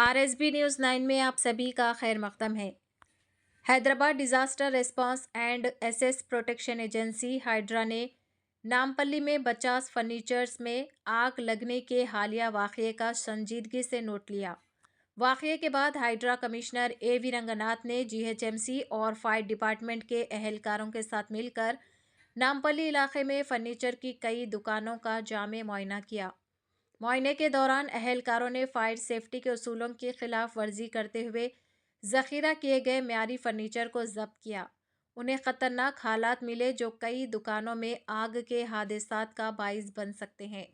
RSB news 9 में आप सभी का खैर मकदम है। हैदराबाद डिज़ास्टर रिस्पांस एंड एसेस प्रोटेक्शन एजेंसी हाइड्रा ने नामपल्ली में 50 फर्नीचर्स में आग लगने के हालिया वाक़ये का संजीदगी से नोट लिया। वाक़ये के बाद हाइड्रा कमिश्नर ए.वी. रंगनाथ ने जीएचएमसी और फायर डिपार्टमेंट के अहलकारों के साथ मिलकर नामपल्ली इलाके में फर्नीचर की कई दुकानों का जामे मुआयना किया। मुआयने के दौरान अहलकारों ने फायर सेफ्टी के उसूलों की खिलाफ वर्जी करते हुए ज़ख़ीरा किए गए म्यारी फर्नीचर को जब्त किया। उन्हें ख़तरनाक हालात मिले जो कई दुकानों में आग के हादसात का बाइस बन सकते हैं।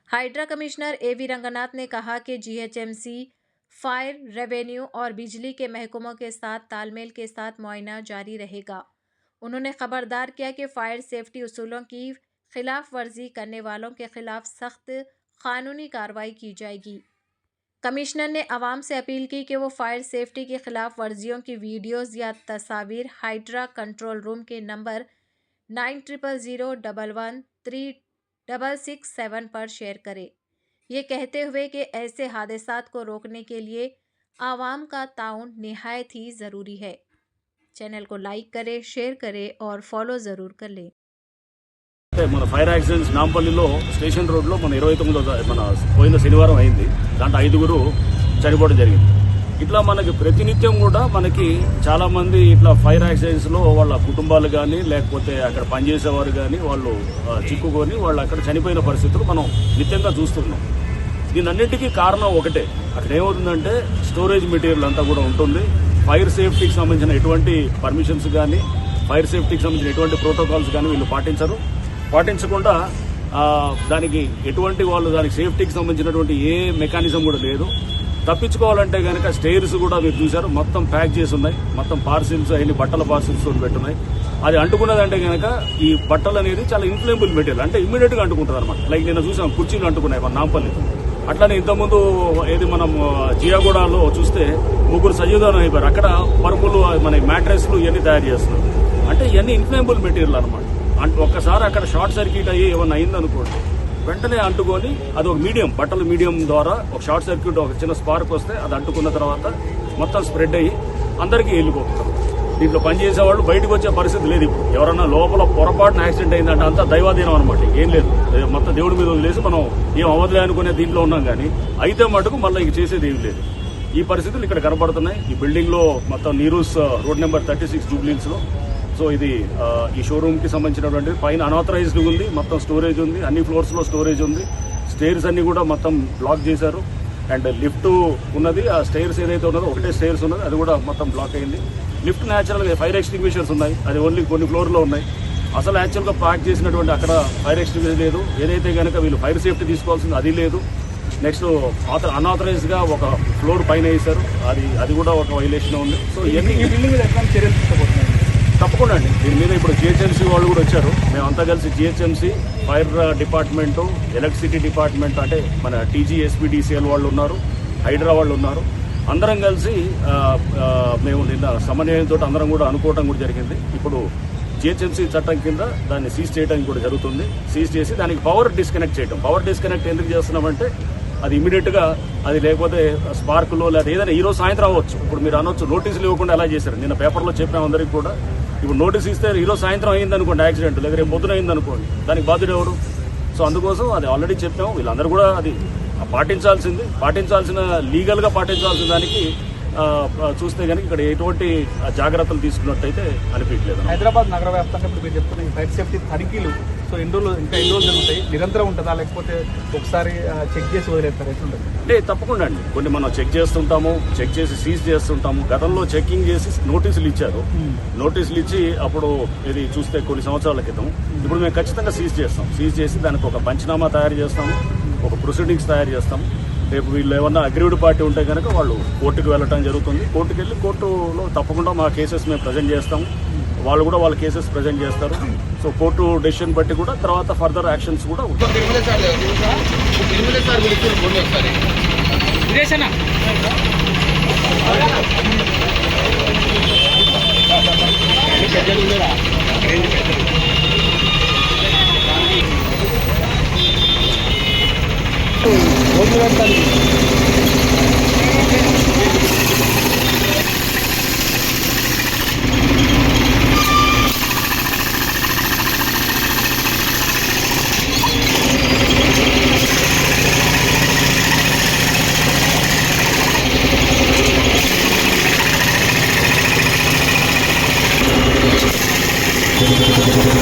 Hydra commissioner A.V.. रंगनाथ ने कहा कि जीएचएमसी, फायर, रेवेन्यू और बिजली के महकमों के साथ तालमेल के साथ मुआयना जारी रहेगा। उन्होंने खबरदार किया कि फायर सेफ्टी उसूलों की खिलाफ वर्जी करने वालों के खिलाफ सख्त कानूनी कार्रवाई की जाएगी। कमिश्नर ने आवाम से अपील की कि वो फायर सेफ्टी की खिलाफ वर्जियों की वीडियोज़ या तस्वीर हाइड्रा कंट्रोल रूम के नंबर 9000113667 पर शेयर करें। ये कहते हुए कि ऐसे हादसात को रोकने के लिए आवाम का ताउन निहायत ही ज़रूरी है। चैनल को लाइक करें, शेयर करें और फॉलो ज़रूर कर लें। మన ఫైర్ యాక్సిడెంట్స్ నాంపల్లిలో స్టేషన్ రోడ్లో మన 29 మన పోయిన శనివారం అయింది. దాంట్లో 5గురు చనిపోవడం జరిగింది. ఇట్లా మనకి ప్రతినిత్యం కూడా మనకి చాలా మంది ఇట్లా ఫైర్ యాక్సిడెంట్స్ లో వాళ్ళ కుటుంబాలు కానీ లేకపోతే అక్కడ పనిచేసేవారు కానీ వాళ్ళు చిక్కుకొని వాళ్ళు అక్కడ చనిపోయిన పరిస్థితులు మనం నిత్యంగా చూస్తున్నాం. దీనన్నిటికీ కారణం ఒకటే, అక్కడ ఏమవుతుందంటే స్టోరేజ్ మెటీరియల్ అంతా కూడా ఉంటుంది. ఫైర్ సేఫ్టీకి సంబంధించిన ఎటువంటి పర్మిషన్స్ కానీ ఫైర్ సేఫ్టీకి సంబంధించిన ఎటువంటి ప్రోటోకాల్స్ కానీ వీళ్ళు పాటించకుండా దానికి ఎటువంటి వాళ్ళు దానికి సేఫ్టీకి సంబంధించినటువంటి ఏ మెకానిజం కూడా లేదు. తప్పించుకోవాలంటే కనుక స్టైర్స్ కూడా మీరు చూశారు మొత్తం ప్యాక్ చేసి ఉన్నాయి. మొత్తం పార్సిల్స్ అన్ని బట్టల పార్సిల్స్ పెట్టున్నాయి. అది అంటుకున్నదంటే కనుక ఈ బట్టలు అనేది చాలా ఇన్ఫ్లేమబుల్ మెటీరియల్, అంటే ఇమ్మీడియట్ గా అంటుకుంటుంది అనమాట. లైక్ నిన్న చూసాం కుర్చీలు అంటుకున్నాయి మన నాంపల్లి. అట్లానే ఇంతకుముందు ఏది మనం జియాగూడలో చూస్తే 3 సజీవదానం అయిపోయారు. అక్కడ పరుపులు మన మ్యాట్రెస్లు ఇవన్నీ తయారు చేస్తున్నారు. అంటే ఇవన్నీ ఇన్ఫ్లేమబుల్ మెటీరియల్ అనమాట. ఒక్కసారి అక్కడ షార్ట్ సర్క్యూట్ అయ్యి ఏమన్నా అయిందనుకోండి వెంటనే అంటుకొని అది ఒక మీడియం బట్టల మీడియం ద్వారా ఒక షార్ట్ సర్క్యూట్ ఒక చిన్న స్పార్క్ వస్తే అది అంటుకున్న తర్వాత మొత్తం స్ప్రెడ్ అయ్యి అందరికీ వెళ్ళిపోతారు. దీంట్లో పనిచేసే వాళ్ళు బయటకు వచ్చే పరిస్థితి లేదు. ఇప్పుడు ఎవరన్నా లోపల పొరపాటున యాక్సిడెంట్ అయిందంటే అంతా దైవాధీనం అనమాట, ఏం లేదు. మొత్తం దేవుడి మీద వదిలేసి మనం ఏం అవ్వదులే అనుకునే దీంట్లో ఉన్నాం. కానీ అయితే మటుకు మళ్ళీ ఇంక చేసేది ఏం లేదు. ఈ పరిస్థితులు ఇక్కడ కనబడుతున్నాయి. ఈ బిల్డింగ్ లో మొత్తం నీరూస్ రోడ్ నెంబర్ 36 జూబ్లీన్స్ లో. సో ఇది ఈ షోరూమ్ కి సంబంధించినటువంటి పైన అన్ఆథరైజ్డ్ ఉంది, మొత్తం స్టోరేజ్ ఉంది, అన్ని ఫ్లోర్స్ లో స్టోరేజ్ ఉంది. స్టైర్స్ అన్ని కూడా మొత్తం బ్లాక్ చేశారు. అండ్ లిఫ్ట్ ఉన్నది, ఆ స్టైర్స్ ఏదైతే ఉన్నదో ఒకటే స్టైర్స్ ఉన్నది, అది కూడా మొత్తం బ్లాక్ అయింది. లిఫ్ట్ న్యాచురల్ గా ఫైర్ ఎక్స్టింగ్విషర్స్ ఉన్నాయి, అది ఓన్లీ కొన్ని ఫ్లోర్ లో ఉన్నాయి. అసలు యాక్చువల్ గా ప్యాక్ చేసినటువంటి అక్కడ ఫైర్ ఎక్స్టింగ్విషర్ లేదు. ఏదైతే కనుక వీళ్ళు ఫైర్ సేఫ్టీ తీసుకోవాల్సింది అది లేదు. నెక్స్ట్ అన్ఆథరైజ్ గా ఒక ఫ్లోర్ పైన వేశారు, అది కూడా ఒక వైలేషన్ ఉంది. సో ఇవన్నీ చర్యలు తీసుకోబోతున్నాయి తప్పకుండా అండి. దీని మీద ఇప్పుడు జిహెచ్ఎంసీ వాళ్ళు కూడా వచ్చారు. మేమంతా కలిసి GHMC, fire department, electricity department, అంటే మన టీజీ ఎస్పీడీసీఎల్ వాళ్ళు ఉన్నారు, హైడ్రా వాళ్ళు ఉన్నారు. అందరం కలిసి మేము నిన్న సమన్వయంతో అందరం కూడా అనుకోవటం కూడా జరిగింది. ఇప్పుడు జిహెచ్ఎంసీ చట్టం కింద దాన్ని సీజ్ చేయడానికి కూడా జరుగుతుంది. సీజ్ చేసి దానికి పవర్ డిస్కనెక్ట్ చేయడం. పవర్ డిస్కనెక్ట్ ఎందుకు చేస్తున్నామంటే అది ఇమీడియట్ గా అది లేకపోతే స్పార్క్లో లేదా ఏదైనా ఈరోజు సాయంత్రం అవ్వచ్చు. ఇప్పుడు మీరు అనొచ్చు నోటీసులు ఇవ్వకుండా ఎలా చేశారు, నిన్న పేపర్లో చెప్పిన అందరికీ కూడా. ఇప్పుడు నోటీస్ ఇస్తే ఈరోజు సాయంత్రం అయింది అనుకోండి యాక్సిడెంట్, లేదా రేపు పొద్దున అయింది అనుకోండి, దానికి బాధ్యుడు ఎవరు? సో అందుకోసం అది ఆల్రెడీ చెప్పాము. వీళ్ళందరూ కూడా అది పాటించాల్సిన లీగల్ గా పాటించాల్సిన దానికి చూస్తే కనుక ఇక్కడ ఎటువంటి జాగ్రత్తలు తీసుకున్నట్టయితే అనిపించలేదు. హైదరాబాద్ నగర వ్యాప్తంగా ఇప్పుడు మీరు చెప్తున్న ఫైర్ సేఫ్టీ తనిఖీలు సో ఎన్ని రోజులు జరుగుతాయి, నిరంతరం ఉంటుందా లేకపోతే ఒకసారి చెక్ చేసి వదిలేస్తారు, ఎట్లుంటుంది? అంటే తప్పకుండా అండి, కొన్ని మనం చెక్ చేస్తుంటాము, చెక్ చేసి సీజ్ చేస్తుంటాము. గతంలో చెకింగ్ చేసి నోటీసులు ఇచ్చారు. నోటీసులు ఇచ్చి అప్పుడు ఇది చూస్తే కొన్ని సంవత్సరాల క్రితం. ఇప్పుడు మేము ఖచ్చితంగా సీజ్ చేస్తాం. సీజ్ చేసి దానికి ఒక పంచనామా తయారు చేస్తాము, ఒక ప్రొసీడింగ్స్ తయారు చేస్తాము. రేపు వీళ్ళు ఏమన్నా అగ్రీవ్డ్ పార్టీ ఉంటే కనుక వాళ్ళు కోర్టుకు వెళ్ళటం జరుగుతుంది. కోర్టుకు వెళ్ళి కోర్టులో తప్పకుండా మా కేసెస్ మేము ప్రజెంట్ చేస్తాము, వాళ్ళు కూడా వాళ్ళ కేసెస్ ప్రజెంట్ చేస్తారు. సో కోర్టు డెసిషన్ బట్టి కూడా తర్వాత ఫర్దర్ యాక్షన్స్ కూడా ఉంటాయి. రోజు చేస్తారు.